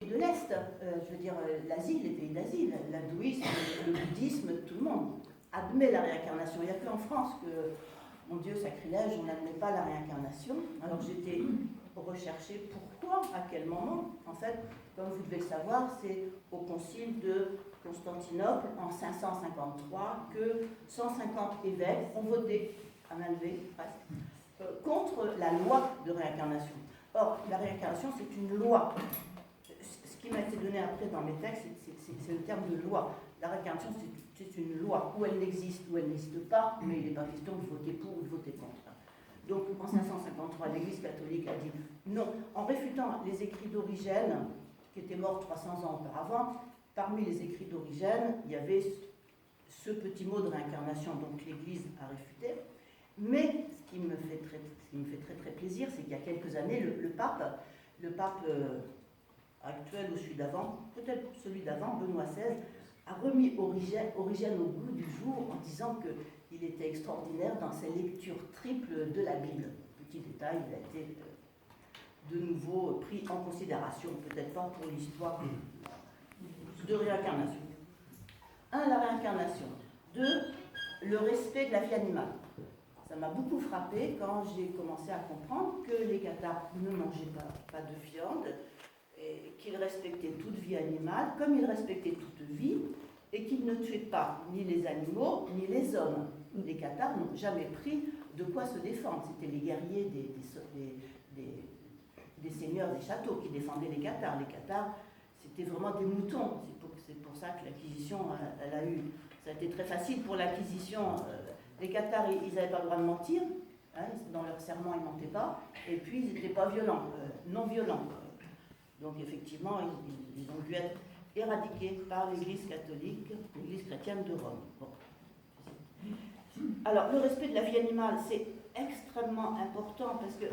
de l'Est, je veux dire, l'Asie, les pays d'Asie, l'hindouisme, le bouddhisme, tout le monde admet la réincarnation. Il n'y a qu'en France que, mon Dieu, sacrilège, on n'admet pas la réincarnation. Alors j'étais rechercher pourquoi, à quel moment. En fait, comme vous devez le savoir, c'est au concile de Constantinople en 553 que 150 évêques ont voté, à main levée presque, contre la loi de réincarnation. Or, la réincarnation, c'est une loi. Ce qui m'a été donné après dans mes textes, c'est le terme de loi. La réincarnation, c'est une loi, où elle existe, ou elle n'existe pas, mais il n'est pas question de voter pour ou de voter contre. Donc en 553, l'Église catholique a dit non. En réfutant les écrits d'Origène, qui étaient morts 300 ans auparavant, parmi les écrits d'Origène, il y avait ce petit mot de réincarnation, donc l'Église a réfuté. Mais ce qui me fait très plaisir, c'est qu'il y a quelques années, le pape actuel ou celui d'avant, peut-être celui d'avant, Benoît XVI, a remis Origène au goût du jour en disant qu'il était extraordinaire dans ses lectures triples de la Bible. Petit détail, il a été de nouveau pris en considération, peut-être pas pour l'histoire de réincarnation. 1. La réincarnation. 2. Le respect de la vie animale. Ça m'a beaucoup frappé quand j'ai commencé à comprendre que les cathares ne mangeaient pas de viande, et qu'ils respectaient toute vie animale, comme ils respectaient toute vie, et qu'ils ne tuaient pas ni les animaux, ni les hommes. Les cathares n'ont jamais pris de quoi se défendre. C'était les guerriers des seigneurs des châteaux qui défendaient les cathares. Les cathares, c'était vraiment des moutons. C'est pour ça que l'Inquisition, elle a eu... Ça a été très facile pour l'Inquisition. Les cathares, ils n'avaient pas le droit de mentir. Hein, dans leur serment, ils ne mentaient pas. Et puis, ils n'étaient pas violents, non violents. Donc, effectivement, ils ont dû être éradiqués par l'Église catholique, l'Église chrétienne de Rome. Bon. Alors, le respect de la vie animale, c'est extrêmement important parce que,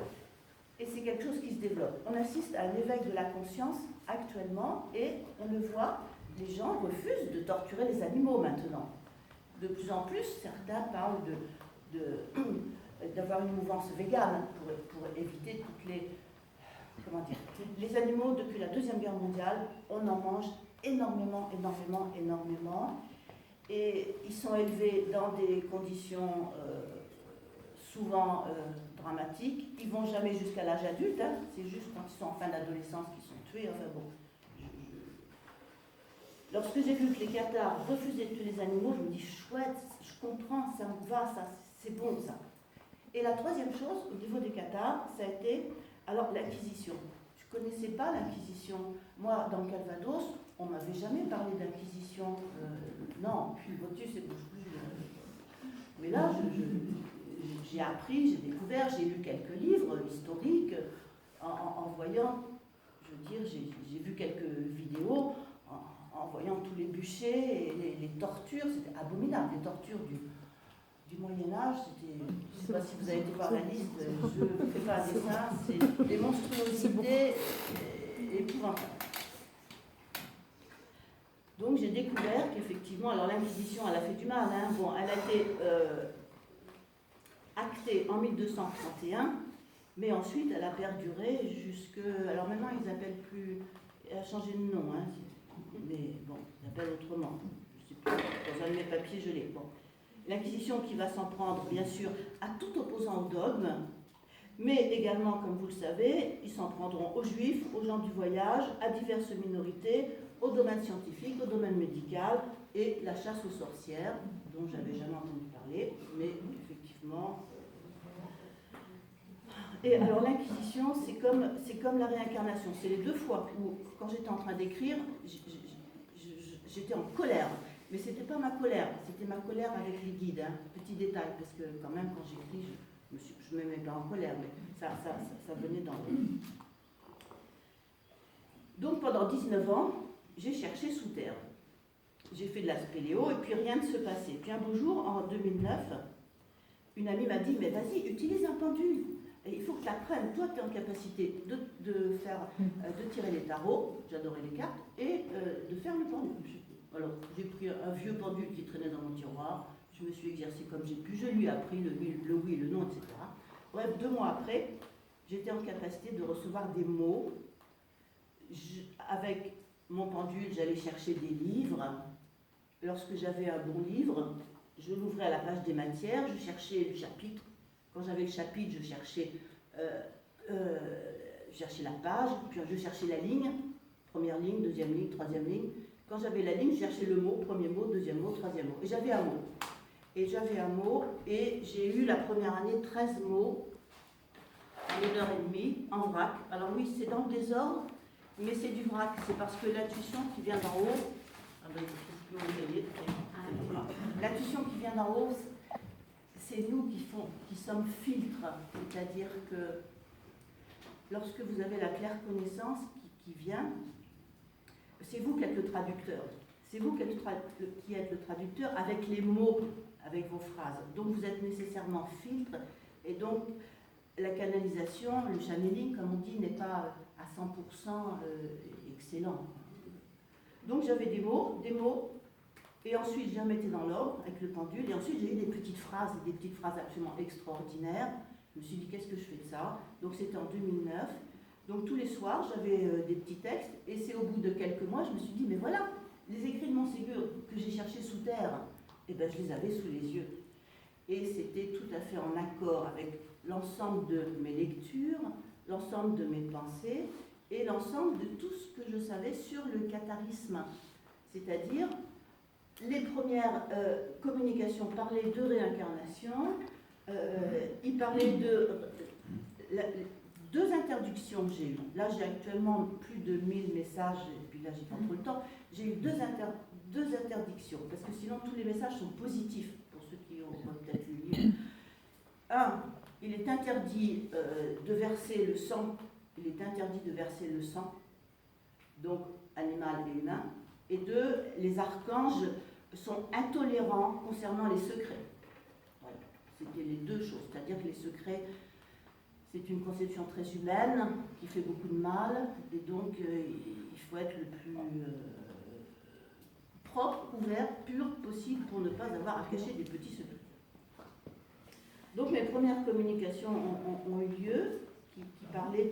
et c'est quelque chose qui se développe. On assiste à un éveil de la conscience actuellement et on le voit, les gens refusent de torturer les animaux maintenant. De plus en plus, certains parlent d'avoir une mouvance végane pour éviter toutes les... Comment dire, les animaux, depuis la Deuxième Guerre mondiale, on en mange énormément. Et ils sont élevés dans des conditions souvent dramatiques. Ils ne vont jamais jusqu'à l'âge adulte, hein. C'est juste quand ils sont en fin d'adolescence qu'ils sont tués. Enfin bon. Lorsque j'ai vu que les cathares refusaient de tuer les animaux, je me dis chouette, je comprends, ça me va, ça, c'est bon ça. Et la troisième chose, au niveau des cathares, ça a été alors l'Inquisition. Je ne connaissais pas l'Inquisition. Moi, dans le Calvados, on ne m'avait jamais parlé d'Inquisition. Non, puis le votus, c'est beaucoup plus... Mais là, j'ai appris, j'ai découvert, j'ai lu quelques livres historiques en voyant, je veux dire, j'ai vu quelques vidéos en voyant tous les bûchers et les tortures. C'était abominable, les tortures du Moyen-Âge, c'était, je ne sais pas si vous avez été voir la liste, je ne fais pas un dessin, c'est des monstruosités épouvantables. Donc j'ai découvert qu'effectivement, alors l'Inquisition, elle a fait du mal, hein. Bon, elle a été actée en 1231, mais ensuite elle a perduré jusque... Alors maintenant ils appellent plus... Elle a changé de nom, hein, mais bon, ils appellent autrement. Je sais plus, dans un de mes papiers, je l'ai. Bon. L'Inquisition qui va s'en prendre, bien sûr, à tout opposant au dogme, mais également, comme vous le savez, ils s'en prendront aux juifs, aux gens du voyage, à diverses minorités, au domaine scientifique, au domaine médical et la chasse aux sorcières, dont j'avais jamais entendu parler, mais effectivement... Et alors l'Inquisition, c'est comme la réincarnation. C'est les deux fois où, quand j'étais en train d'écrire, j'étais en colère. Mais ce n'était pas ma colère, c'était ma colère avec les guides. Hein. Petit détail, parce que quand même, quand j'écris, je ne me mets pas en colère, mais ça venait dans le... Donc pendant 19 ans, j'ai cherché sous terre. J'ai fait de la spéléo et puis rien ne se passait. Puis un beau jour, en 2009, une amie m'a dit, mais vas-y, utilise un pendule. Et il faut que tu apprennes, toi tu es en capacité de tirer les tarots, j'adorais les cartes, et de faire le pendule. Alors, j'ai pris un vieux pendule qui traînait dans mon tiroir, je me suis exercée comme j'ai pu, je lui ai appris le oui, le non, etc. Bref, 2 mois après, j'étais en capacité de recevoir des mots avec mon pendule, j'allais chercher des livres. Lorsque j'avais un bon livre, je l'ouvrais à la page des matières, je cherchais le chapitre. Quand j'avais le chapitre, je cherchais la page, puis je cherchais la ligne, première ligne, deuxième ligne, troisième ligne. Quand j'avais la ligne, je cherchais le mot, premier mot, deuxième mot, troisième mot. Et j'avais un mot. Et j'ai eu la première année 13 mots en 1 heure et demie, en vrac. Alors oui, c'est dans le désordre, mais c'est du vrac. C'est parce que l'intuition qui vient d'en haut, l'intuition qui vient d'en haut, c'est nous qui sommes filtres. C'est-à-dire que lorsque vous avez la claire connaissance qui vient, c'est vous qui êtes le traducteur. C'est vous qui êtes le traducteur avec les mots, avec vos phrases. Donc vous êtes nécessairement filtre. Et donc la canalisation, le channeling, comme on dit, n'est pas à 100% excellent. Donc j'avais des mots, et ensuite je les remettais dans l'ordre avec le pendule, et ensuite j'ai eu des petites phrases absolument extraordinaires. Je me suis dit, qu'est-ce que je fais de ça? Donc c'était en 2009. Donc tous les soirs, j'avais des petits textes, et c'est au bout de quelques mois, je me suis dit, mais voilà, les écrits de Montségur que j'ai cherchés sous terre, eh ben, je les avais sous les yeux. Et c'était tout à fait en accord avec l'ensemble de mes lectures, l'ensemble de mes pensées, et l'ensemble de tout ce que je savais sur le catharisme. C'est-à-dire, les premières communications parlaient de réincarnation, ils parlaient de... deux interdictions que j'ai eues. Là, j'ai actuellement plus de 1000 messages, et puis là, j'ai pas trop le temps. J'ai eu deux interdictions, parce que sinon, tous les messages sont positifs, pour ceux qui ont peut-être lu le livre. Un, il est interdit de verser le sang. Il est interdit de verser le sang, donc animal et humain. Et deux, les archanges sont intolérants concernant les secrets. Voilà. C'était les deux choses, c'est-à-dire que les secrets, c'est une conception très humaine qui fait beaucoup de mal, et donc il faut être le plus propre, ouvert, pur possible pour ne pas avoir à cacher des petits secrets. Donc mes premières communications ont eu lieu, qui parlaient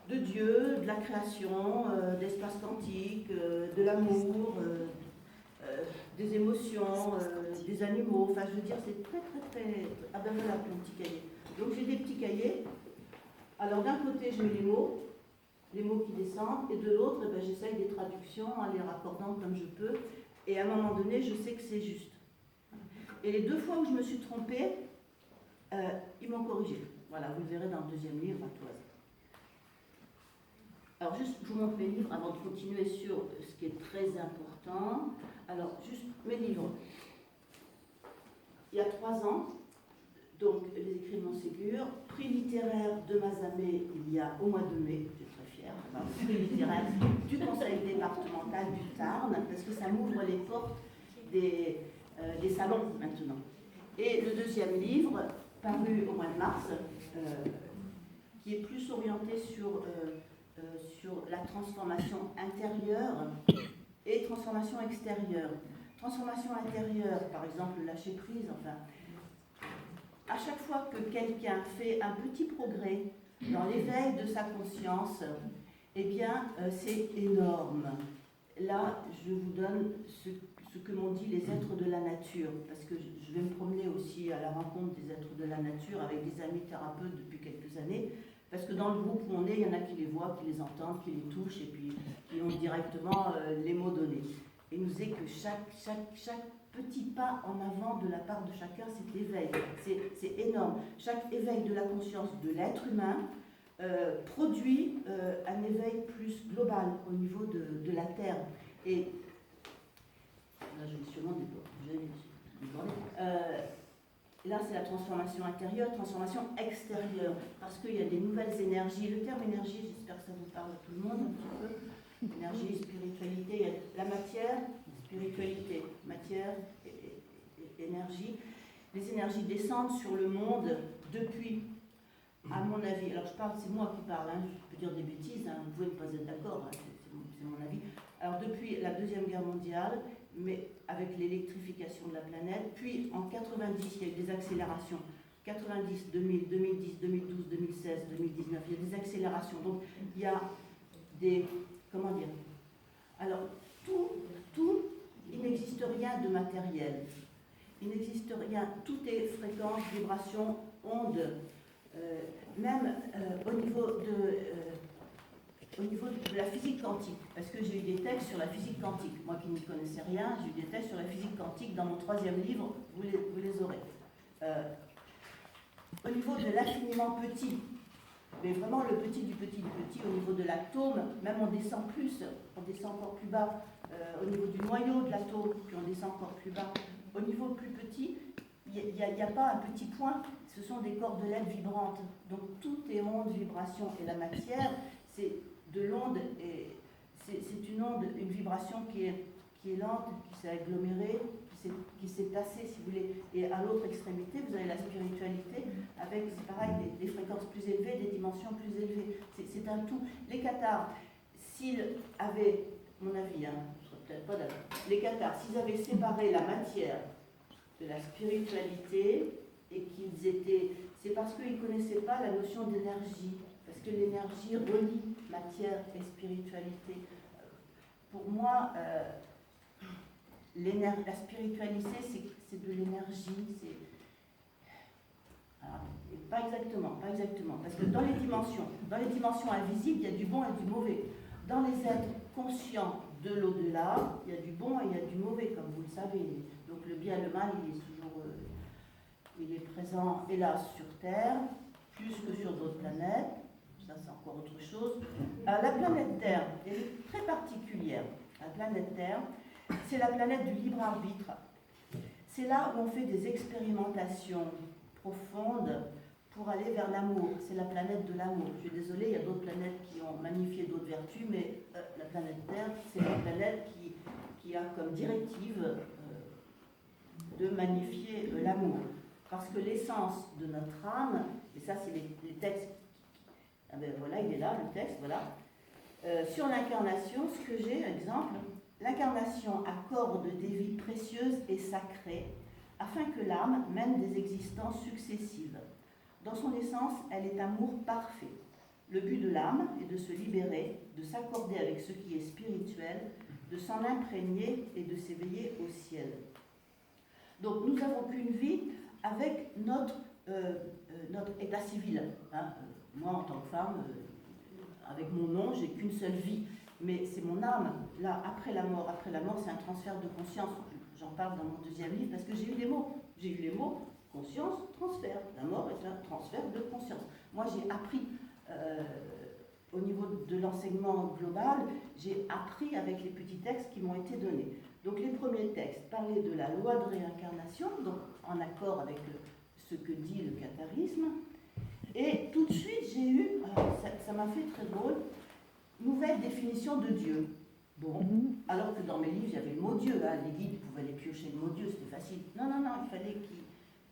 de Dieu, de la création, d'espace quantique, de l'amour, des émotions, des animaux. Enfin, je veux dire, c'est très, très, très... Ah ben voilà, mon petit cahier. Donc j'ai des petits cahiers. Alors d'un côté, je mets les mots qui descendent, et de l'autre, eh ben, j'essaye des traductions en les raccordant comme je peux. Et à un moment donné, je sais que c'est juste. Et les deux fois où je me suis trompée, ils m'ont corrigé. Voilà, vous le verrez dans le deuxième livre, à tout hasard. Alors juste, je vous montre mes livres avant de continuer sur ce qui est très important. Alors, juste mes livres. Il y a 3 ans, donc les écrits de Montségur, prix littéraire de Mazamet il y a au mois de mai, je suis très fière, prix littéraire du conseil départemental du Tarn, parce que ça m'ouvre les portes des salons maintenant. Et le deuxième livre, paru au mois de mars, qui est plus orienté sur la transformation intérieure et transformation extérieure. Transformation intérieure, par exemple, lâcher prise, enfin. À chaque fois que quelqu'un fait un petit progrès dans l'éveil de sa conscience, eh bien, c'est énorme. Là, je vous donne ce que m'ont dit les êtres de la nature, parce que je vais me promener aussi à la rencontre des êtres de la nature avec des amis thérapeutes depuis quelques années, parce que dans le groupe où on est, il y en a qui les voient, qui les entendent, qui les touchent, et puis qui ont directement les mots donnés. Et nous dit que chaque petit pas en avant de la part de chacun, c'est éveil. C'est énorme. Chaque éveil de la conscience de l'être humain produit un éveil plus global au niveau de la Terre. Et là, je vais sûrement déborder. Là, c'est la transformation intérieure, transformation extérieure, parce qu'il y a des nouvelles énergies. Le terme énergie, j'espère que ça vous parle à tout le monde un petit peu. Énergie, spiritualité, il y a la matière, spiritualité, matière et énergie. Les énergies descendent sur le monde depuis, à mon avis, alors je parle, c'est moi qui parle, hein, je peux dire des bêtises, hein, vous pouvez ne pas être d'accord, hein, c'est mon avis. Alors depuis la Deuxième Guerre mondiale, mais avec l'électrification de la planète, puis en 90, il y a eu des accélérations. 90, 2000, 2010, 2012, 2016, 2019, il y a des accélérations. Donc il y a comment dire, alors il n'existe rien de matériel. Il n'existe rien, tout est fréquence, vibration, onde, même au niveau de la physique quantique, parce que j'ai eu des textes sur la physique quantique. Moi qui n'y connaissais rien, j'ai eu des textes sur la physique quantique dans mon 3e livre, vous les aurez. Au niveau de l'infiniment petit, mais vraiment le petit du petit du petit, au niveau de l'atome, même on descend encore plus bas, au niveau du noyau de l'atome, puis on descend encore plus bas. Au niveau plus petit, il n'y a pas un petit point, ce sont des cordelettes vibrantes. Donc tout est onde, vibration, et la matière, c'est de l'onde, et c'est une onde, une vibration qui est lente, qui s'est agglomérée, qui s'est tassée, si vous voulez. Et à l'autre extrémité, vous avez la spiritualité, avec, c'est pareil, des fréquences plus élevées, des dimensions plus élevées. C'est un tout. Les cathares, s'ils avaient, mon avis, je serais peut-être pas d'accord, les cathares, s'ils avaient séparé la matière de la spiritualité, et qu'ils étaient, c'est parce qu'ils ne connaissaient pas la notion d'énergie, parce que l'énergie relie matière et spiritualité. Pour moi, la spiritualité, c'est de l'énergie, pas exactement, parce que dans les dimensions invisibles, il y a du bon et du mauvais. Dans les êtres conscients de l'au-delà, il y a du bon et il y a du mauvais, comme vous le savez. Donc le bien et le mal, il est présent, hélas, sur Terre, plus que sur d'autres planètes. Ça, c'est encore autre chose. La planète Terre, elle est très particulière. La planète Terre, c'est la planète du libre arbitre. C'est là où on fait des expérimentations profondes pour aller vers l'amour. C'est la planète de l'amour. Je suis désolée, il y a d'autres planètes qui ont magnifié d'autres vertus, mais la planète Terre, c'est la planète qui a comme directive de magnifier l'amour. Parce que l'essence de notre âme, et ça c'est les textes, ah ben voilà, il est là, le texte, voilà. Sur l'incarnation, ce que j'ai, exemple, l'incarnation accorde des vies précieuses et sacrées afin que l'âme mène des existences successives. Dans son essence, elle est amour parfait. Le but de l'âme est de se libérer, de s'accorder avec ce qui est spirituel, de s'en imprégner et de s'éveiller au ciel. Donc nous n'avons qu'une vie avec notre état civil. Hein. Moi, en tant que femme, avec mon nom, j'ai qu'une seule vie. Mais c'est mon âme. Là, après la mort, c'est un transfert de conscience. J'en parle dans mon 2e livre parce que j'ai eu les mots. J'ai eu les mots conscience, transfert. La mort est un transfert de conscience. Moi, j'ai appris, au niveau de l'enseignement global, j'ai appris avec les petits textes qui m'ont été donnés. Donc les premiers textes parlaient de la loi de réincarnation, donc en accord avec ce que dit le catharisme. Et tout de suite, j'ai eu, ça m'a fait très drôle, nouvelle définition de Dieu. Bon, alors que dans mes livres, il y avait le mot Dieu. Hein, les guides pouvaient aller piocher le mot Dieu, c'était facile. Non, il fallait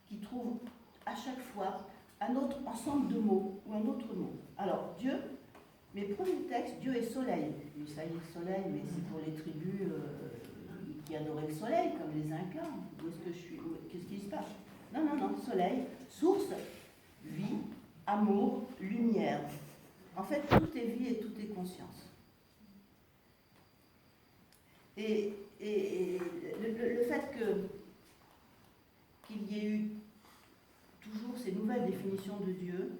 qu'ils trouvent à chaque fois un autre ensemble de mots ou un autre mot. Alors, Dieu, mes premiers textes, Dieu est soleil. Ça y est, le soleil, mais c'est pour les tribus qui adoraient le soleil, comme les Incas. Où est-ce que je suis? Qu'est-ce qui se passe? Non, soleil, source, vie, amour, lumière. En fait, tout est vie et tout est conscience. Et le fait qu'il y ait eu toujours ces nouvelles définitions de Dieu,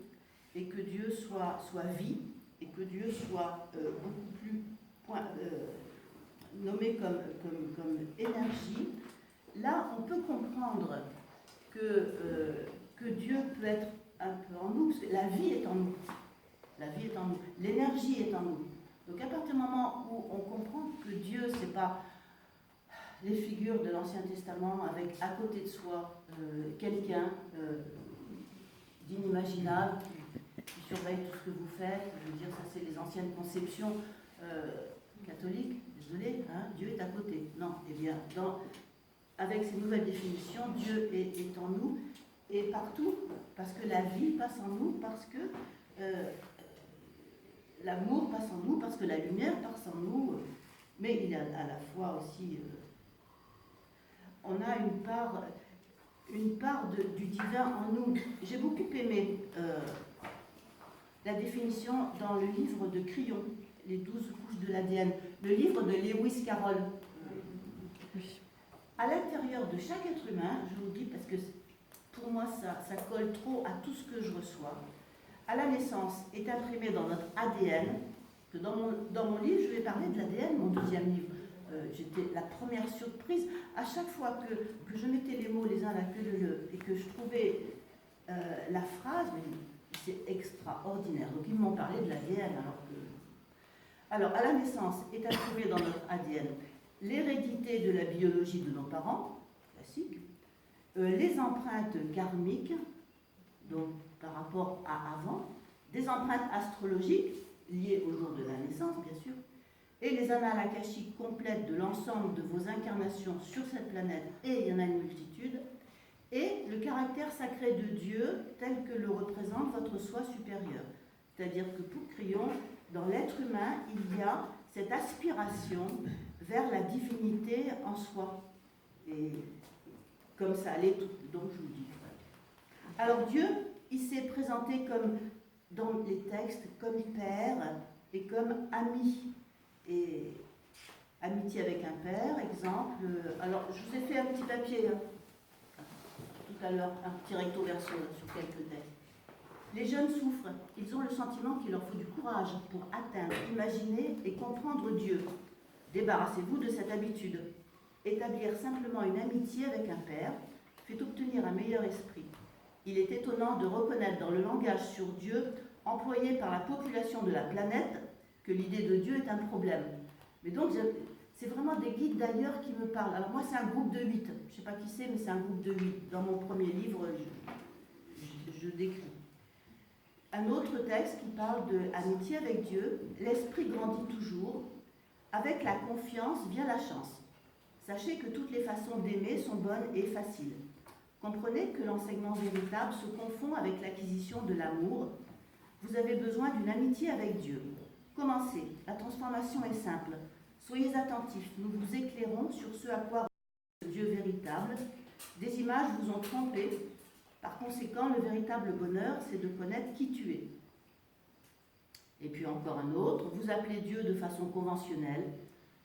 et que Dieu soit vie, et que Dieu soit beaucoup plus nommé comme énergie, là, on peut comprendre que Dieu peut être un peu en nous, parce que la vie est en nous. La vie est en nous. L'énergie est en nous. Donc à partir du moment où on comprend que Dieu, c'est pas les figures de l'Ancien Testament avec à côté de soi quelqu'un d'inimaginable qui surveille tout ce que vous faites, je veux dire, ça c'est les anciennes conceptions catholiques, désolé, hein, Dieu est à côté. Non, eh bien, avec ces nouvelles définitions, Dieu est en nous et partout, parce que la vie passe en nous, parce que l'amour passe en nous, parce que la lumière passe en nous, mais il y a à la fois aussi, on a une part du divin en nous. J'ai beaucoup aimé la définition dans le livre de Crillon, les 12 couches de l'ADN, le livre de Lewis Carroll. À l'intérieur de chaque être humain, je vous dis parce que pour moi ça colle trop à tout ce que je reçois, à la naissance est imprimé dans notre ADN, que dans mon livre je vais parler de l'ADN, mon deuxième livre. J'étais la première surprise, à chaque fois que je mettais les mots les uns à la queue de l'autre et que je trouvais la phrase, c'est extraordinaire. Donc ils m'ont parlé de l'ADN alors à la naissance est imprimé dans notre ADN l'hérédité de la biologie de nos parents, classique, les empreintes karmiques, donc par rapport à avant, des empreintes astrologiques liées au jour de la naissance, bien sûr, et les annales akashiques complètes de l'ensemble de vos incarnations sur cette planète, et il y en a une multitude, et le caractère sacré de Dieu tel que le représente votre soi supérieur. C'est-à-dire que pour Crillon, dans l'être humain, il y a cette aspiration vers la divinité en soi. Et comme ça allait tout, donc je vous dis. Alors Dieu, il s'est présenté comme, dans les textes, comme père et comme ami. Et amitié avec un père, exemple. Alors je vous ai fait un petit papier tout à l'heure, un petit recto verso sur quelques textes. Les jeunes souffrent, ils ont le sentiment qu'il leur faut du courage pour atteindre, imaginer et comprendre Dieu. Débarrassez-vous de cette habitude. Établir simplement une amitié avec un père fait obtenir un meilleur esprit. Il est étonnant de reconnaître dans le langage sur Dieu employé par la population de la planète que l'idée de Dieu est un problème. Mais donc, c'est vraiment des guides d'ailleurs qui me parlent. Alors moi, c'est un groupe de 8. Je ne sais pas qui c'est, mais c'est un groupe de 8. Dans mon premier livre, je décris. Un autre texte qui parle de amitié avec Dieu. L'esprit grandit toujours. Avec la confiance vient la chance. Sachez que toutes les façons d'aimer sont bonnes et faciles. Comprenez que l'enseignement véritable se confond avec l'acquisition de l'amour. Vous avez besoin d'une amitié avec Dieu. Commencez. La transformation est simple. Soyez attentifs. Nous vous éclairons sur ce à quoi le Dieu véritable. Des images vous ont trompé. Par conséquent, le véritable bonheur, c'est de connaître qui tu es. Et puis encore un autre, vous appelez Dieu de façon conventionnelle.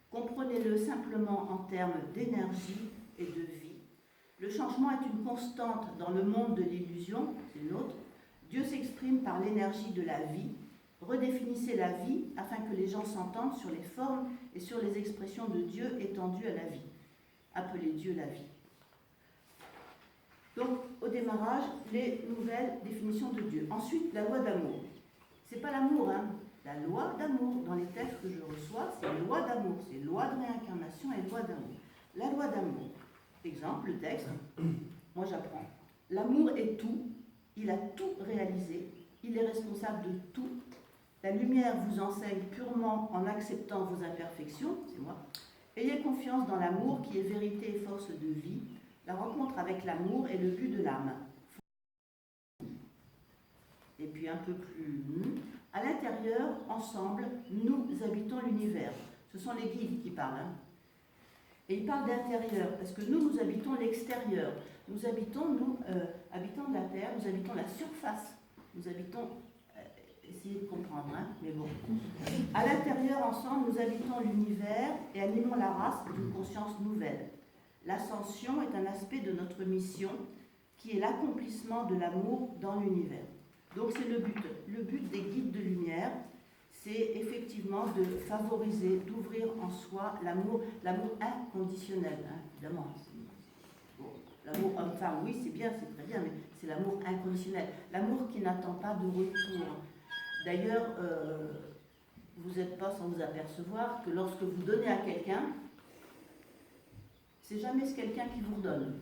Comprenez-le simplement en termes d'énergie et de vie. Le changement est une constante dans le monde de l'illusion, c'est le nôtre. Dieu s'exprime par l'énergie de la vie. Redéfinissez la vie afin que les gens s'entendent sur les formes et sur les expressions de Dieu étendues à la vie. Appelez Dieu la vie. Donc, au démarrage, les nouvelles définitions de Dieu. Ensuite, la loi d'amour. C'est pas l'amour, hein. La loi d'amour. Dans les textes que je reçois, c'est loi d'amour. C'est loi de réincarnation et loi d'amour. La loi d'amour. Exemple, le texte. Moi, j'apprends. L'amour est tout. Il a tout réalisé. Il est responsable de tout. La lumière vous enseigne purement en acceptant vos imperfections. C'est moi. Ayez confiance dans l'amour qui est vérité et force de vie. La rencontre avec l'amour est le but de l'âme. Et puis un peu plus, à l'intérieur, ensemble, nous habitons l'univers. Ce sont les guides qui parlent. Hein. Et ils parlent d'intérieur, parce que nous habitons l'extérieur. Nous habitons, habitants de la Terre, nous habitons la surface. Nous habitons, essayez de comprendre, hein, mais bon. À l'intérieur, ensemble, nous habitons l'univers et animons la race d'une conscience nouvelle. L'ascension est un aspect de notre mission qui est l'accomplissement de l'amour dans l'univers. Donc c'est le but. Le but des guides de lumière, c'est effectivement de favoriser, d'ouvrir en soi l'amour inconditionnel, hein, évidemment. Bon, l'amour homme-femme, oui, c'est bien, c'est très bien, mais c'est l'amour inconditionnel. L'amour qui n'attend pas de retour. D'ailleurs, vous n'êtes pas sans vous apercevoir que lorsque vous donnez à quelqu'un, c'est jamais ce quelqu'un qui vous redonne.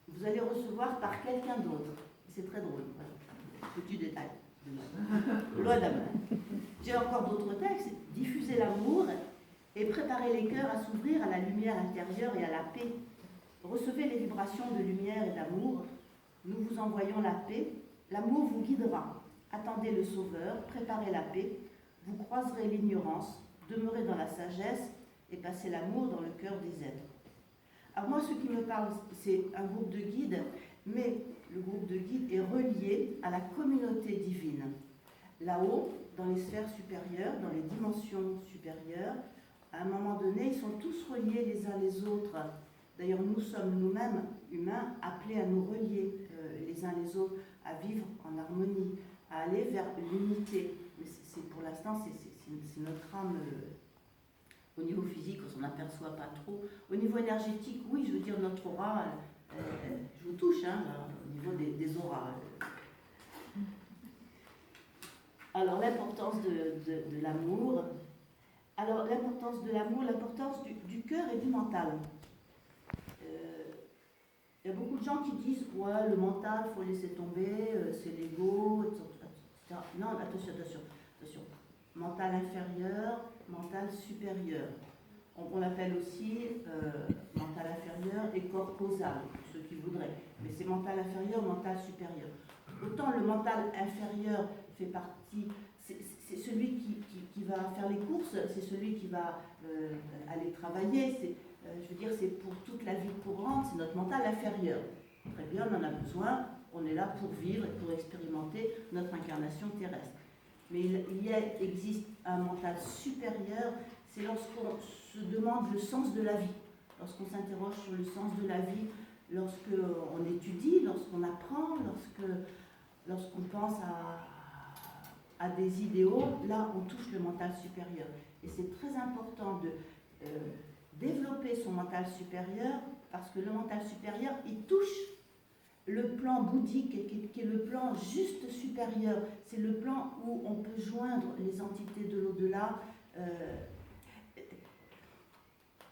Vous allez recevoir par quelqu'un d'autre. C'est très drôle. Voilà. Petit détail. Loi d'amour. J'ai encore d'autres textes. Diffusez l'amour et préparez les cœurs à s'ouvrir à la lumière intérieure et à la paix. Recevez les vibrations de lumière et d'amour. Nous vous envoyons la paix. L'amour vous guidera. Attendez le Sauveur, préparez la paix. Vous croiserez l'ignorance, demeurez dans la sagesse et passez l'amour dans le cœur des êtres. Alors moi, ce qui me parle, c'est un groupe de guides, mais le groupe de guides est relié à la communauté divine. Là-haut, dans les sphères supérieures, dans les dimensions supérieures. À un moment donné, ils sont tous reliés les uns les autres. D'ailleurs, nous sommes nous-mêmes, humains, appelés à nous relier les uns les autres, à vivre en harmonie, à aller vers l'unité. Mais pour l'instant, c'est notre âme. Au niveau physique, on s'en aperçoit pas trop. Au niveau énergétique, oui, je veux dire, notre aura, je vous touche, hein, au niveau des auras. Alors, l'importance de l'amour. Alors, l'importance de l'amour, l'importance du cœur et du mental. Il y a beaucoup de gens qui disent « Ouais, le mental, il faut laisser tomber, c'est l'ego, etc. » Non, attention. Mental inférieur, mental supérieur. On l'appelle aussi mental inférieur et corps causal, ceux qui voudraient. Mais c'est mental inférieur, mental supérieur. Autant le mental inférieur fait partie, c'est celui qui va faire les courses, c'est celui qui va aller travailler, je veux dire, c'est pour toute la vie courante, c'est notre mental inférieur. Très bien, on en a besoin, on est là pour vivre et pour expérimenter notre incarnation terrestre. Mais il existe un mental supérieur, c'est lorsqu'on se demande le sens de la vie, lorsqu'on s'interroge sur le sens de la vie, lorsqu'on étudie, lorsqu'on apprend, lorsqu'on pense à des idéaux, là on touche le mental supérieur. Et c'est très important de développer son mental supérieur, parce que le mental supérieur, il touche le plan bouddhique, qui est le plan juste supérieur. C'est le plan où on peut joindre les entités de l'au-delà.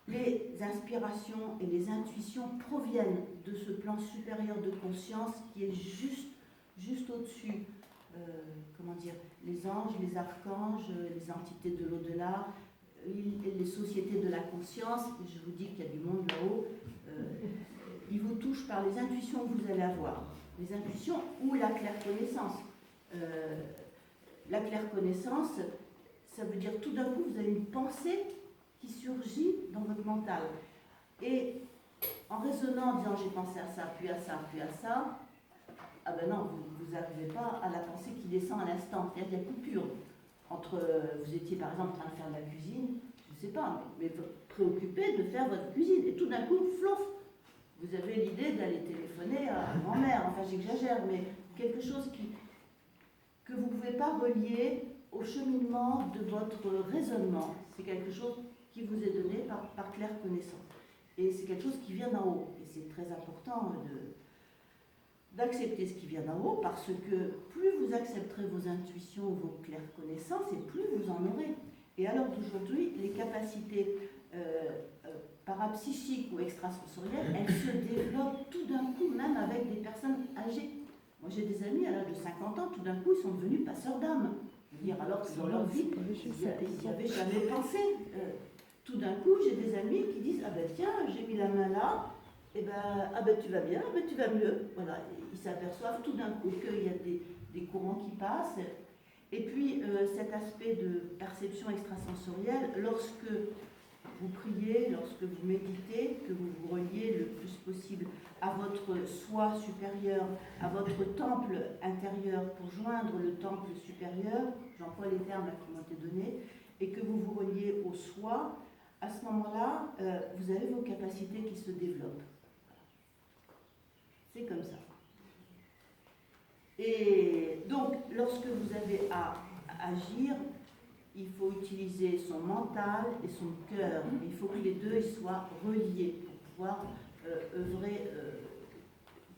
Les inspirations et les intuitions proviennent de ce plan supérieur de conscience qui est juste au-dessus. Les anges, les archanges, les entités de l'au-delà, les sociétés de la conscience. Je vous dis qu'il y a du monde là-haut. Ils vous touchent par les intuitions que vous allez avoir. Les intuitions ou la claire-connaissance. La claire-connaissance, ça veut dire tout d'un coup, vous avez une pensée qui surgit dans votre mental. Et en raisonnant, en disant j'ai pensé à ça, puis à ça, puis à ça, ah ben non, vous n'arrivez pas à la pensée qui descend à l'instant. C'est-à-dire qu'il y a coupure. Entre, vous étiez par exemple en train de faire de la cuisine, je ne sais pas, mais préoccupé de faire votre cuisine. Et tout d'un coup, flouf, vous avez l'idée d'aller téléphoner à grand-mère. Enfin, j'exagère, mais quelque chose que vous ne pouvez pas relier au cheminement de votre raisonnement. C'est quelque chose qui vous est donné par claire connaissance. Et c'est quelque chose qui vient d'en haut. Et c'est très important d'accepter ce qui vient d'en haut, parce que plus vous accepterez vos intuitions, vos claires connaissances, et plus vous en aurez. Et alors d'aujourd'hui, les capacités parapsychiques ou extrasensorielles, elles se développent tout d'un coup, même avec des personnes âgées. Moi j'ai des amis à l'âge de 50 ans, tout d'un coup ils sont devenus passeurs d'âme. Je veux dire, alors que dans leur vie, ils n'y avaient jamais pensé. Tout d'un coup, j'ai des amis qui disent « Ah ben tiens, j'ai mis la main là, et ben, ah ben tu vas bien, ah ben tu vas mieux. » Voilà, ils s'aperçoivent tout d'un coup qu'il y a des courants qui passent. Et puis cet aspect de perception extrasensorielle, lorsque vous priez, lorsque vous méditez, que vous vous reliez le plus possible à votre soi supérieur, à votre temple intérieur pour joindre le temple supérieur, j'emploie les termes là qui m'ont été donnés, et que vous vous reliez au soi, à ce moment-là, vous avez vos capacités qui se développent. C'est comme ça. Et donc, lorsque vous avez à agir, il faut utiliser son mental et son cœur. Il faut que les deux soient reliés pour pouvoir œuvrer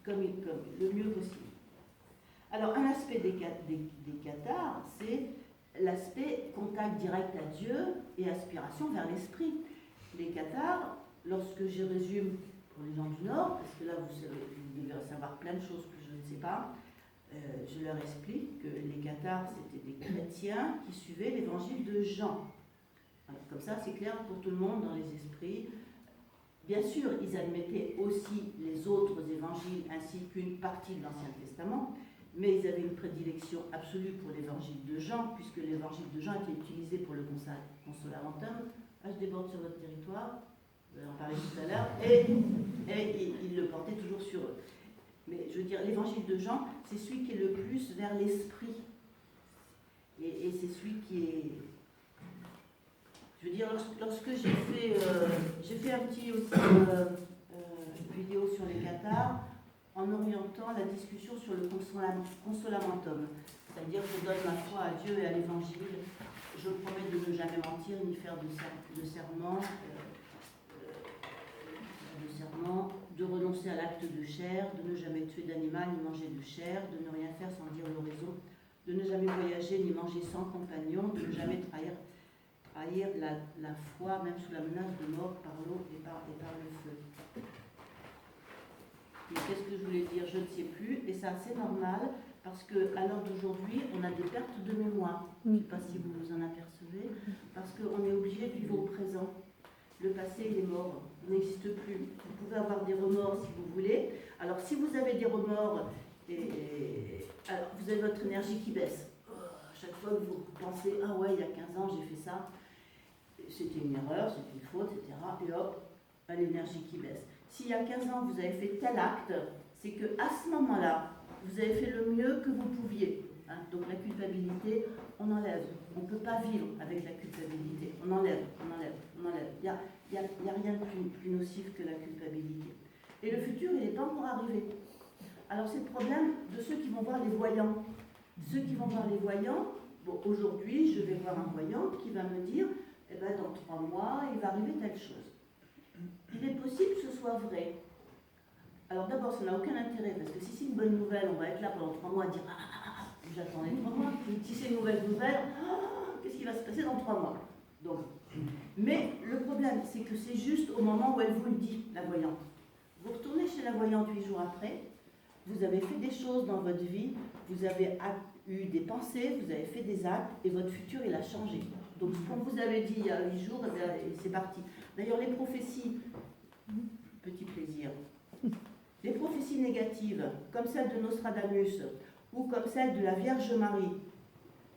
comme le mieux possible. Alors, un aspect des cathares, c'est l'aspect contact direct à Dieu et aspiration vers l'esprit. Les cathares, lorsque je résume pour les gens du Nord, parce que là vous devez savoir plein de choses que je ne sais pas, je leur explique que les cathares c'était des chrétiens qui suivaient l'évangile de Jean. Alors, comme ça c'est clair pour tout le monde dans les esprits. Bien sûr, ils admettaient aussi les autres évangiles ainsi qu'une partie de l'Ancien Testament, mais ils avaient une prédilection absolue pour l'évangile de Jean, puisque l'évangile de Jean était utilisé pour le consolamentum. Là, je déborde sur votre territoire, vous en parler tout à l'heure, et ils le portaient toujours sur eux. Mais je veux dire, l'évangile de Jean, c'est celui qui est le plus vers l'esprit. Et c'est celui qui est... Je veux dire, lorsque j'ai fait un petit aussi vidéo sur les cathares, en orientant la discussion sur le consolamentum. C'est-à-dire que je donne ma foi à Dieu et à l'Évangile. Je promets de ne jamais mentir ni faire de serment, de renoncer à l'acte de chair, de ne jamais tuer d'animal ni manger de chair, de ne rien faire sans dire l'oraison, de ne jamais voyager ni manger sans compagnon, de ne jamais trahir la foi, même sous la menace de mort par l'eau et par le feu. Et qu'est-ce que je voulais dire? Je ne sais plus, et c'est assez normal, parce qu'à l'heure d'aujourd'hui, on a des pertes de mémoire. Je ne sais pas si vous vous en apercevez, parce qu'on est obligé de vivre au présent. Le passé, il est mort, il n'existe plus. Vous pouvez avoir des remords si vous voulez. Alors, si vous avez des remords, alors, vous avez votre énergie qui baisse. À chaque fois que vous pensez, ah ouais, il y a 15 ans, j'ai fait ça, c'était une erreur, c'était une faute, etc. Et hop, l'énergie qui baisse. S'il y a 15 ans, vous avez fait tel acte, c'est qu'à ce moment-là, vous avez fait le mieux que vous pouviez. Hein. Donc la culpabilité, on enlève. On ne peut pas vivre avec la culpabilité. On enlève. Il n'y a rien de plus nocif que la culpabilité. Et le futur, il n'est pas encore arrivé. Alors c'est le problème de ceux qui vont voir les voyants. Ceux qui vont voir les voyants, bon, aujourd'hui, je vais voir un voyant qui va me dire, eh ben, dans 3 mois, il va arriver telle chose. Il est possible que ce soit vrai. Alors d'abord, ça n'a aucun intérêt, parce que si c'est une bonne nouvelle, on va être là pendant 3 mois à dire j'attendais 3 mois. Si c'est une mauvaise nouvelle, qu'est-ce qui va se passer dans 3 mois? Donc, mais le problème, c'est que c'est juste au moment où elle vous le dit, la voyante. Vous retournez chez la voyante 8 jours après, vous avez fait des choses dans votre vie, vous avez eu des pensées, vous avez fait des actes, et votre futur, il a changé. Donc, ce qu'on vous avait dit il y a 8 jours, c'est parti. D'ailleurs, les prophéties, petit plaisir, les prophéties négatives, comme celle de Nostradamus, ou comme celle de la Vierge Marie,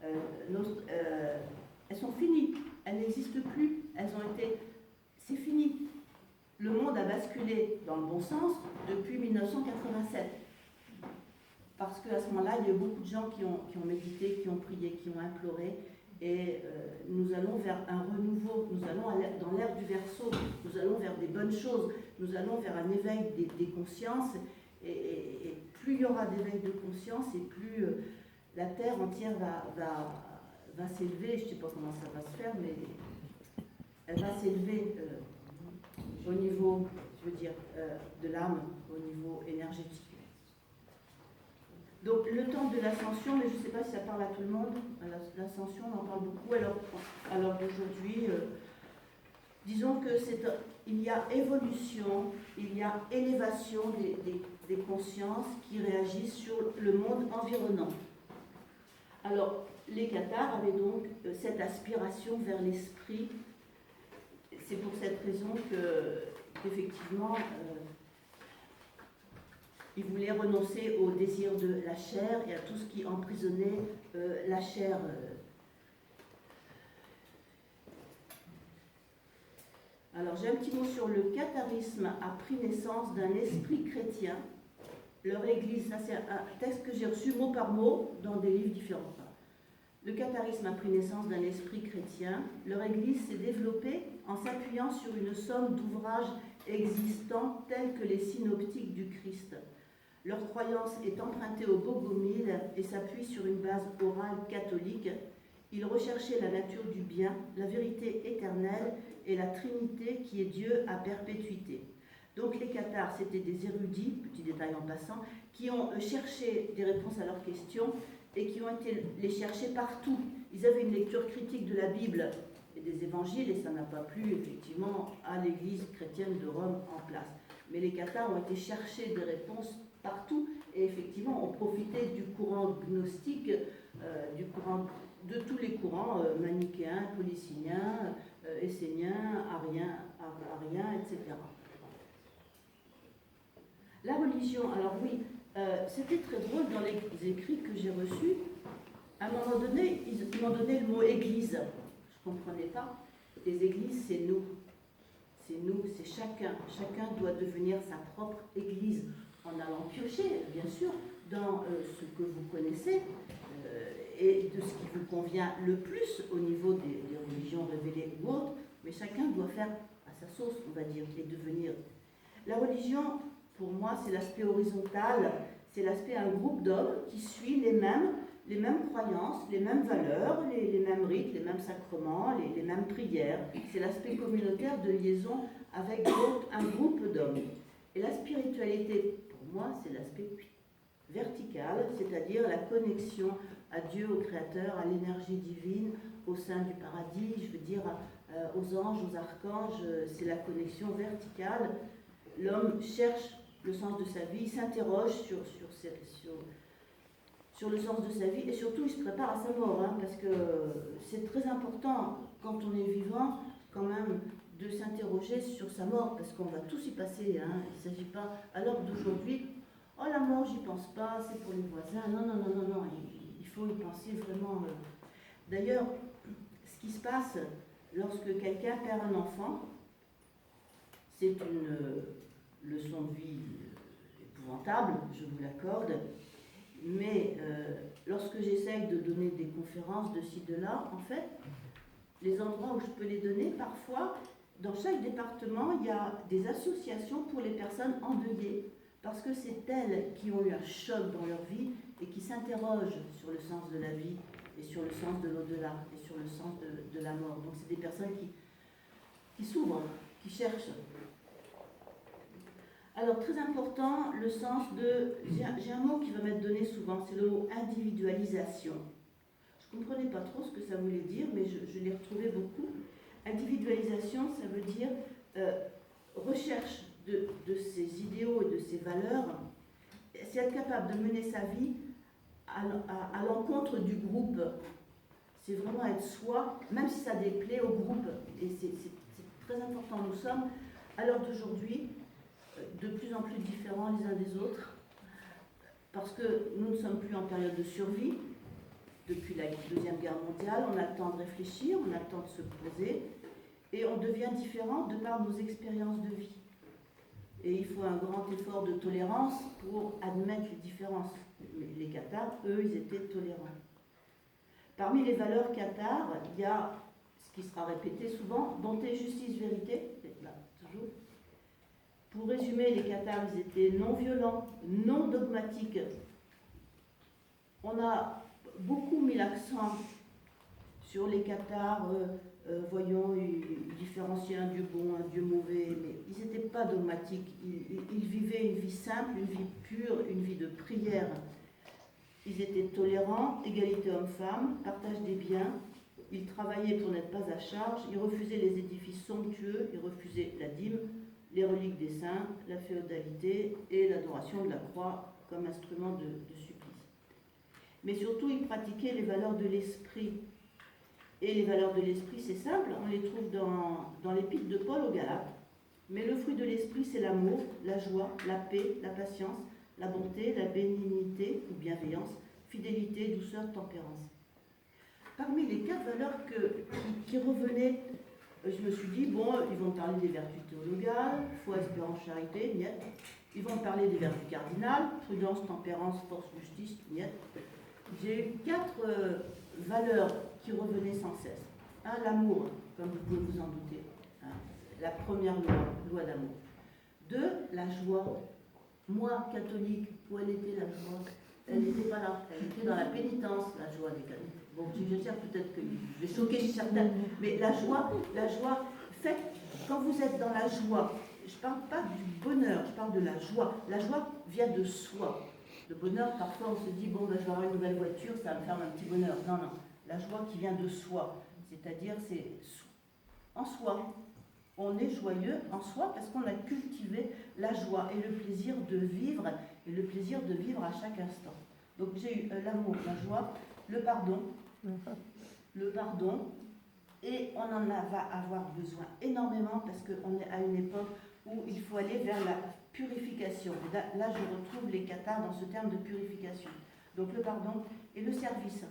elles sont finies, elles n'existent plus, c'est fini. Le monde a basculé dans le bon sens depuis 1987. Parce qu'à ce moment-là, il y a eu beaucoup de gens qui ont médité, qui ont prié, qui ont imploré, et nous allons vers un renouveau, nous allons dans l'ère du Verseau, nous allons vers des bonnes choses, nous allons vers un éveil des consciences, et plus il y aura d'éveil de conscience, et plus la Terre entière va s'élever. Je ne sais pas comment ça va se faire, mais elle va s'élever au niveau, je veux dire, de l'âme, au niveau énergétique. Donc le temps de l'ascension, mais je ne sais pas si ça parle à tout le monde, l'ascension, on en parle beaucoup, alors d'aujourd'hui, disons que il y a évolution, il y a élévation des consciences qui réagissent sur le monde environnant. Alors, les cathares avaient donc cette aspiration vers l'esprit. C'est pour cette raison qu'effectivement, ils voulaient renoncer au désir de la chair et à tout ce qui emprisonnait la chair. Alors, j'ai un petit mot sur le catharisme a pris naissance d'un esprit chrétien. Leur église, ça c'est un texte que j'ai reçu mot par mot dans des livres différents. Le catharisme a pris naissance d'un esprit chrétien. Leur église s'est développée en s'appuyant sur une somme d'ouvrages existants tels que les synoptiques du Christ. Leur croyance est empruntée au Bogomil et s'appuie sur une base orale catholique. Ils recherchaient la nature du bien, la vérité éternelle et la Trinité qui est Dieu à perpétuité. Donc les cathares, c'était des érudits, petit détail en passant, qui ont cherché des réponses à leurs questions et qui ont été les chercher partout. Ils avaient une lecture critique de la Bible et des évangiles et ça n'a pas plu effectivement à l'église chrétienne de Rome en place. Mais les cathares ont été chercher des réponses partout et effectivement ont profité du courant gnostique, de tous les courants manichéens, polycyniens, esséniens, ariens, etc. La religion, alors oui, c'était très drôle dans les écrits que j'ai reçus. À un moment donné, ils m'ont donné le mot église. Je ne comprenais pas. Les églises, c'est nous. C'est nous, c'est chacun. Chacun doit devenir sa propre église en allant piocher, bien sûr, dans ce que vous connaissez. et de ce qui vous convient le plus au niveau des religions révélées ou autres, mais chacun doit faire à sa sauce, on va dire, et devenir. La religion, pour moi, c'est l'aspect horizontal, c'est l'aspect un groupe d'hommes qui suit les mêmes croyances, les mêmes valeurs, les mêmes rites, les mêmes sacrements, les mêmes prières. C'est l'aspect communautaire de liaison avec un groupe d'hommes. Et la spiritualité, pour moi, c'est l'aspect vertical, c'est-à-dire la connexion à Dieu, au Créateur, à l'énergie divine, au sein du paradis, je veux dire aux anges, aux archanges, c'est la connexion verticale. L'homme cherche le sens de sa vie, il s'interroge sur le sens de sa vie et surtout il se prépare à sa mort, hein, parce que c'est très important quand on est vivant quand même de s'interroger sur sa mort, parce qu'on va tous y passer, hein. Il ne s'agit pas, à l'heure d'aujourd'hui, oh la mort j'y pense pas, c'est pour les voisins, non, il faut y penser vraiment. D'ailleurs, ce qui se passe lorsque quelqu'un perd un enfant, c'est une leçon de vie épouvantable, je vous l'accorde, mais lorsque j'essaye de donner des conférences de ci, de là, en fait, les endroits où je peux les donner, parfois, dans chaque département, il y a des associations pour les personnes endeuillées, parce que c'est elles qui ont eu un choc dans leur vie et qui s'interrogent sur le sens de la vie et sur le sens de l'au-delà et sur le sens de la mort. Donc c'est des personnes qui s'ouvrent, qui cherchent. Alors, très important, le sens de... J'ai un mot qui va m'être donné souvent, c'est le mot individualisation. Je ne comprenais pas trop ce que ça voulait dire, mais je l'ai retrouvé beaucoup. Individualisation, ça veut dire recherche de ses idéaux et de ses valeurs. C'est être capable de mener sa vie à l'encontre du groupe. C'est vraiment être soi, même si ça déplaît au groupe. Et c'est très important. Nous sommes, à l'heure d'aujourd'hui, de plus en plus différents les uns des autres, parce que nous ne sommes plus en période de survie. Depuis la Deuxième Guerre mondiale, on a le temps de réfléchir, on a le temps de se poser, et on devient différent de par nos expériences de vie. Et il faut un grand effort de tolérance pour admettre les différences. Les Cathares, eux, ils étaient tolérants. Parmi les valeurs cathares, il y a ce qui sera répété souvent, bonté, justice, vérité, là, toujours. Pour résumer, les Cathares, ils étaient non violents, non dogmatiques. On a beaucoup mis l'accent sur les Cathares, voyons, ils différenciaient un Dieu bon, un Dieu mauvais, mais ils n'étaient pas dogmatiques. Ils vivaient une vie simple, une vie pure, une vie de prière. Ils étaient tolérants, égalité homme-femme, partage des biens. Ils travaillaient pour n'être pas à charge. Ils refusaient les édifices somptueux, ils refusaient la dîme, les reliques des saints, la féodalité et l'adoration de la croix comme instrument de supplice. Mais surtout, ils pratiquaient les valeurs de l'esprit. Et les valeurs de l'esprit, c'est simple, on les trouve dans l'épître de Paul aux Galates. Mais le fruit de l'esprit, c'est l'amour, la joie, la paix, la patience, la bonté, la bénignité ou bienveillance, fidélité, douceur, tempérance. Parmi les 4 valeurs qui revenaient, je me suis dit, bon, ils vont parler des vertus théologales, foi, espérance, charité, niet. Ils vont parler des vertus cardinales, prudence, tempérance, force, justice, niet. J'ai eu 4 valeurs qui revenaient sans cesse. 1, l'amour, comme vous pouvez vous en douter. La première loi d'amour. 2, la joie. Moi, catholique, où elle était la joie? Elle n'était pas là. Elle était dans la pénitence, la joie des catholiques. Bon, je sais peut-être que je vais choquer certains, mais la joie, faites, quand vous êtes dans la joie, je ne parle pas du bonheur, je parle de la joie. La joie vient de soi. Le bonheur, parfois, on se dit, bon, ben, je vais avoir une nouvelle voiture, ça va me faire un petit bonheur. Non, non. La joie qui vient de soi, c'est-à-dire c'est en soi. On est joyeux en soi parce qu'on a cultivé la joie et le plaisir de vivre, et le plaisir de vivre à chaque instant. Donc j'ai eu l'amour, la joie, le pardon, et on en va avoir besoin énormément parce qu'on est à une époque où il faut aller vers la purification. Et là, je retrouve les Cathares dans ce terme de purification. Donc le pardon et le service.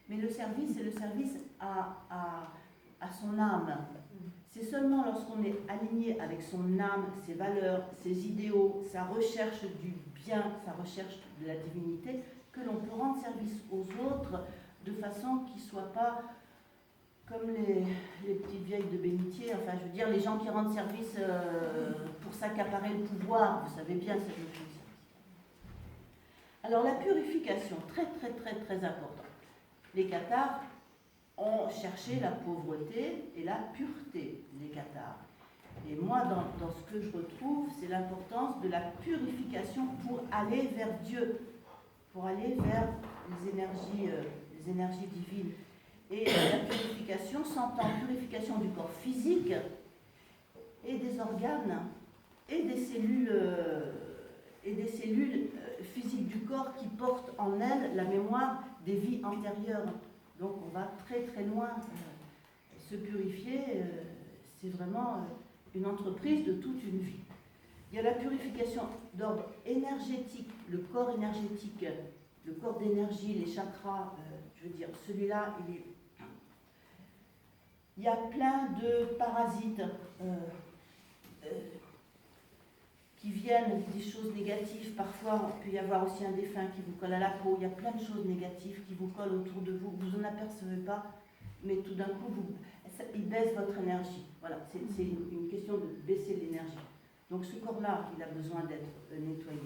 Mais le service, c'est le service à son âme. C'est seulement lorsqu'on est aligné avec son âme, ses valeurs, ses idéaux, sa recherche du bien, sa recherche de la divinité, que l'on peut rendre service aux autres de façon qui ne soit pas comme les petites vieilles de bénitier, enfin je veux dire les gens qui rendent service pour s'accaparer le pouvoir, vous savez bien cette notion de service. Alors la purification, très très très très important. Les cathares ont cherché la pauvreté et la pureté, les cathares. Et moi, dans ce que je retrouve, c'est l'importance de la purification pour aller vers Dieu, pour aller vers les énergies divines. Et la purification s'entend purification du corps physique et des organes et des cellules physiques du corps qui portent en elles la mémoire des vies antérieures. Donc on va très très loin. Se purifier, c'est vraiment une entreprise de toute une vie. Il y a la purification d'ordre énergétique, le corps énergétique, le corps d'énergie, les chakras, je veux dire, celui-là, il y a plein de parasites qui viennent des choses négatives. Parfois, il peut y avoir aussi un défunt qui vous colle à la peau. Il y a plein de choses négatives qui vous collent autour de vous. Vous n'en apercevez pas, mais tout d'un coup, il baisse votre énergie. Voilà, c'est une question de baisser l'énergie. Donc ce corps-là, il a besoin d'être nettoyé.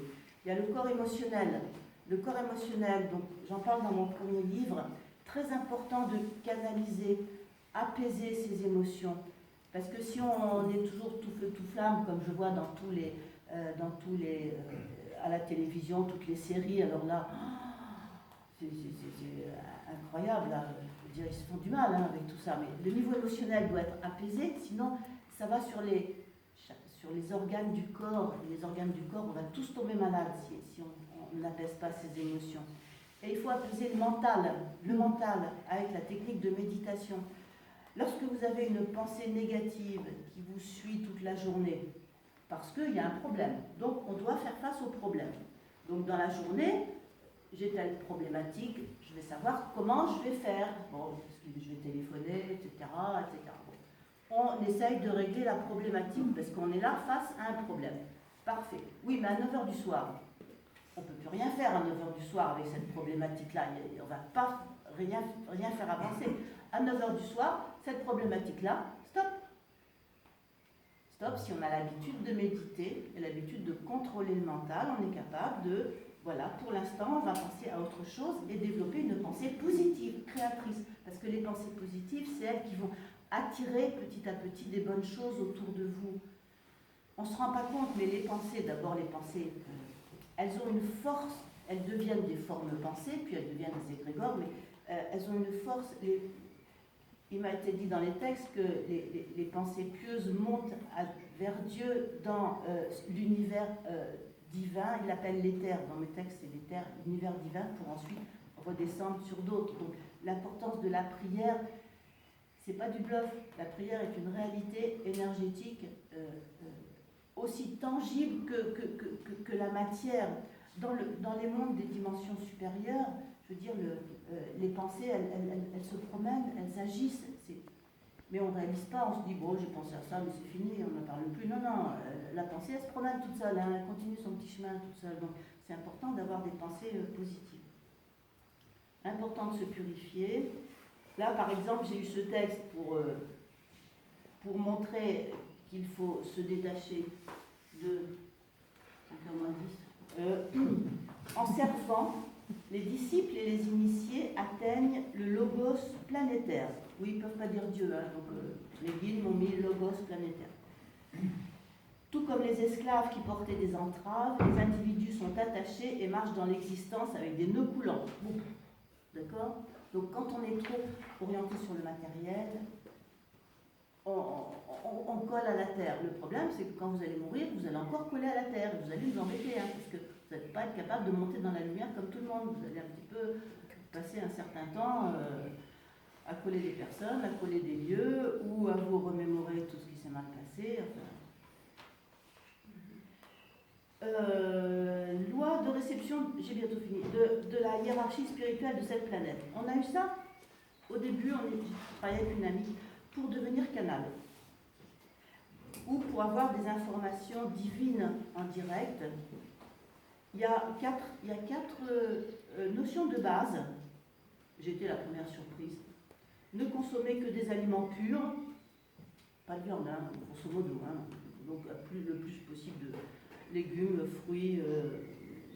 Il y a le corps émotionnel. Le corps émotionnel, donc j'en parle dans mon premier livre, très important de canaliser, apaiser ses émotions. Parce que si on est toujours tout feu, tout flamme, comme je vois dans tous les à la télévision, toutes les séries, alors là, c'est incroyable, là. Je veux dire, ils se font du mal avec tout ça, mais le niveau émotionnel doit être apaisé, sinon ça va sur les organes du corps. Et les organes du corps, on va tous tomber malades si on n'apaise pas ses émotions. Et il faut apaiser le mental avec la technique de méditation. Lorsque vous avez une pensée négative qui vous suit toute la journée, parce qu'il y a un problème, donc on doit faire face au problème. Donc dans la journée, j'ai telle problématique, je vais savoir comment je vais faire. Bon, je vais téléphoner, etc. etc. On essaye de régler la problématique parce qu'on est là face à un problème. Parfait. Oui, mais à 9h du soir, on ne peut plus rien faire à 9h du soir avec cette problématique-là. On ne va pas rien faire avancer. À 9h du soir, cette problématique-là, stop. Stop, si on a l'habitude de méditer et l'habitude de contrôler le mental, on est capable de, voilà, pour l'instant, on va penser à autre chose et développer une pensée positive, créatrice. Parce que les pensées positives, c'est elles qui vont attirer petit à petit des bonnes choses autour de vous. On ne se rend pas compte, mais les pensées, d'abord les pensées, elles ont une force, elles deviennent des formes pensées, puis elles deviennent des égrégores, mais elles ont une force. Il m'a été dit dans les textes que les pensées pieuses montent vers Dieu dans l'univers divin. Il l'appelle l'éther. Dans mes textes, c'est l'éther, l'univers divin, pour ensuite redescendre sur d'autres. Donc l'importance de la prière, c'est pas du bluff. La prière est une réalité énergétique aussi tangible que la matière. Dans les mondes des dimensions supérieures, je veux dire, les pensées, elles se promènent, elles agissent. Mais on ne réalise pas, on se dit, bon, j'ai pensé à ça, mais c'est fini, on n'en parle plus. Non, non, la pensée, elle se promène toute seule, elle continue son petit chemin toute seule. Donc, c'est important d'avoir des pensées positives. Important de se purifier. Là, par exemple, j'ai eu ce texte pour montrer qu'il faut se détacher de... Encore moins 10. En servant, les disciples et les initiés atteignent le logos planétaire. Oui, ils ne peuvent pas dire Dieu, donc les guides m'ont mis le logos planétaire. Tout comme les esclaves qui portaient des entraves, les individus sont attachés et marchent dans l'existence avec des nœuds coulants. D'accord ? Donc quand on est trop orienté sur le matériel, on colle à la terre. Le problème, c'est que quand vous allez mourir, vous allez encore coller à la terre et vous allez vous embêter, parce que vous n'allez pas être capable de monter dans la lumière comme tout le monde. Vous allez un petit peu passer un certain temps à coller des personnes, à coller des lieux, ou à vous remémorer tout ce qui s'est mal passé. Loi de réception, j'ai bientôt fini, de la hiérarchie spirituelle de cette planète. On a eu ça au début, j'ai travaillé avec une amie pour devenir canal, ou pour avoir des informations divines en direct. Il y a quatre notions de base J'ai été la première surprise. Ne consommer que des aliments purs, pas de viande, hein, grosso modo, hein, donc le plus possible de légumes, fruits,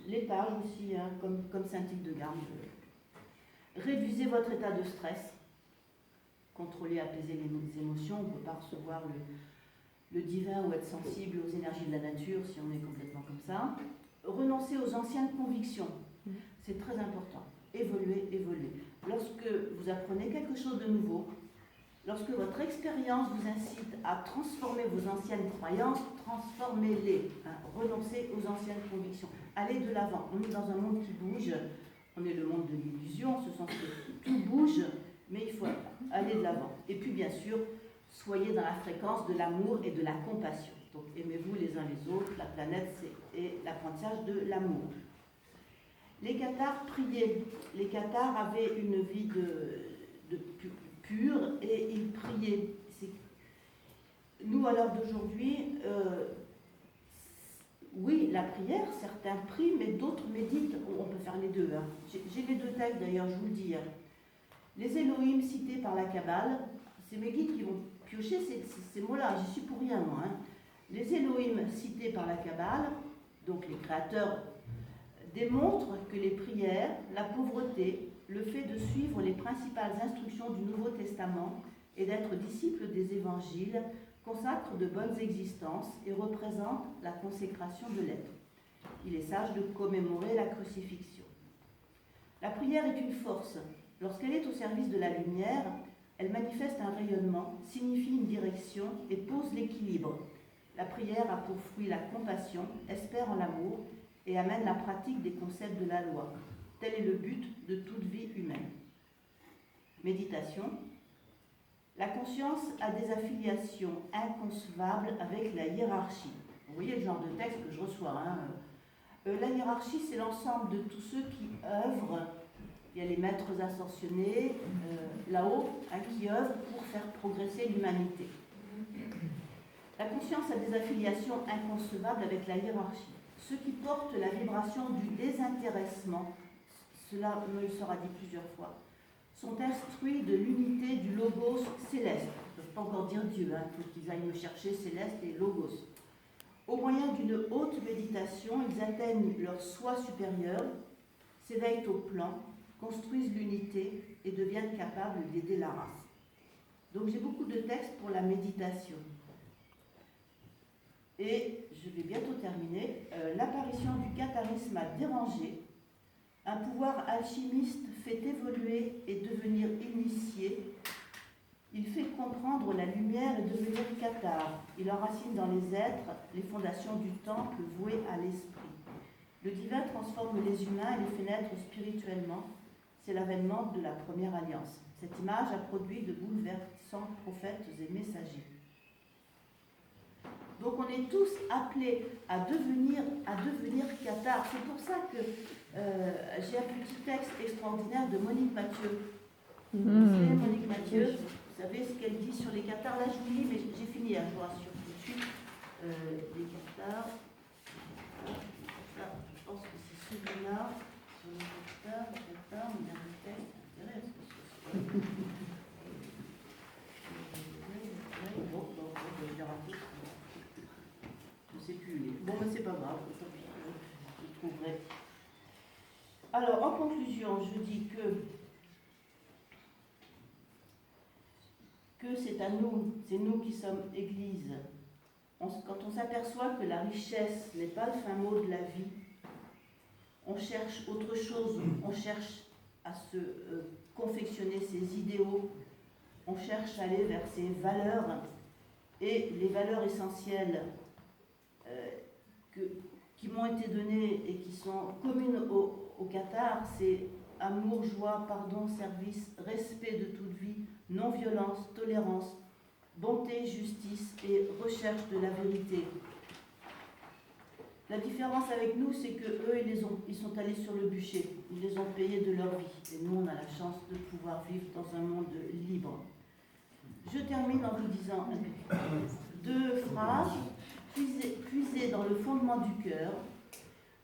laitage aussi, hein, comme Saint-Tite de Garde. Réduisez votre état de stress, contrôler, apaiser les émotions. On ne peut pas recevoir le divin ou être sensible aux énergies de la nature si on est complètement comme ça. Renoncer aux anciennes convictions, c'est très important. Évoluer. Lorsque vous apprenez quelque chose de nouveau, lorsque votre expérience vous incite à transformer vos anciennes croyances, transformez-les. Hein, renoncez aux anciennes convictions. Allez de l'avant. On est dans un monde qui bouge. On est le monde de l'illusion, en ce sens que tout bouge, mais il faut aller de l'avant. Et puis, bien sûr, soyez dans la fréquence de l'amour et de la compassion. Donc, aimez-vous les uns les autres. La planète, c'est l'apprentissage de l'amour. Les cathares priaient. Les cathares avaient une vie de pure et ils priaient. Nous, à l'heure d'aujourd'hui, oui, la prière, certains prient, mais d'autres méditent. On peut faire les deux. Hein. J'ai les deux textes d'ailleurs, je vous le dis. Hein. Les Elohim cités par la Kabbale, c'est mes guides qui vont piocher ces mots-là, j'y suis pour rien moi. Hein. Les Elohim cités par la Kabbale, donc les créateurs, démontrent que les prières, la pauvreté, le fait de suivre les principales instructions du Nouveau Testament et d'être disciple des évangiles consacrent de bonnes existences et représentent la consécration de l'être. Il est sage de commémorer la crucifixion. La prière est une force. Lorsqu'elle est au service de la lumière, elle manifeste un rayonnement, signifie une direction et pose l'équilibre. La prière a pour fruit la compassion, espère en l'amour et amène la pratique des concepts de la loi. Tel est le but de toute vie humaine. Méditation. La conscience a des affiliations inconcevables avec la hiérarchie. Vous voyez le genre de texte que je reçois. Hein. La hiérarchie, c'est l'ensemble de tous ceux qui œuvrent. Il y a les maîtres ascensionnés là-haut, hein, qui œuvrent pour faire progresser l'humanité. La conscience a des affiliations inconcevables avec la hiérarchie. Ceux qui portent la vibration du désintéressement, cela me le sera dit plusieurs fois, sont instruits de l'unité du logos céleste. Ils ne peuvent pas encore dire Dieu, hein, il faut qu'ils aillent me chercher céleste et logos. Au moyen d'une haute méditation, ils atteignent leur soi supérieur, s'éveillent au plan, construisent l'unité et deviennent capables d'aider la race. Donc j'ai beaucoup de textes pour la méditation. Et je vais bientôt terminer. L'apparition du catharisme a dérangé. Un pouvoir alchimiste fait évoluer et devenir initié. Il fait comprendre la lumière et devenir cathare. Il enracine dans les êtres les fondations du temple voué à l'esprit. Le divin transforme les humains et les fait naître spirituellement. C'est l'avènement de la première alliance. Cette image a produit de bouleversants prophètes et messagers. Donc on est tous appelés à devenir cathares. C'est pour ça que j'ai un petit texte extraordinaire de Monique Mathieu. Vous savez, Monique Mathieu, vous savez ce qu'elle dit sur les cathares. Là, je vous lis, mais j'ai fini, je vous rassure tout de suite. Les cathares. Là, je pense que c'est celui-là. Sur les cathares, mon dernier texte. J'ai raté. Je ne sais plus. Bon, mais c'est pas grave. Je trouverai. Alors, en conclusion, je dis que c'est à nous, c'est nous qui sommes Église. Quand on s'aperçoit que la richesse n'est pas le fin mot de la vie, on cherche autre chose, on cherche à se confectionner ses idéaux, on cherche à aller vers ses valeurs, et les valeurs essentielles qui m'ont été données et qui sont communes au Qatar, c'est amour, joie, pardon, service, respect de toute vie, non-violence, tolérance, bonté, justice et recherche de la vérité. La différence avec nous, c'est qu'eux, ils sont allés sur le bûcher, ils les ont payés de leur vie. Et nous, on a la chance de pouvoir vivre dans un monde libre. Je termine en vous disant deux phrases. Puisez dans le fondement du cœur.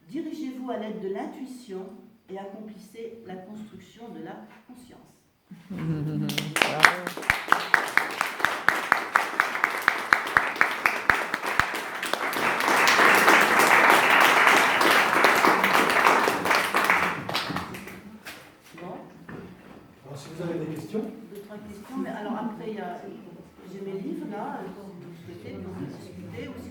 Dirigez-vous à l'aide de l'intuition et accomplissez la construction de la conscience. Alors, si vous avez des questions. D'autres questions, mais alors après, j'ai mes livres là, si vous souhaitez, on peut discuter. Ou si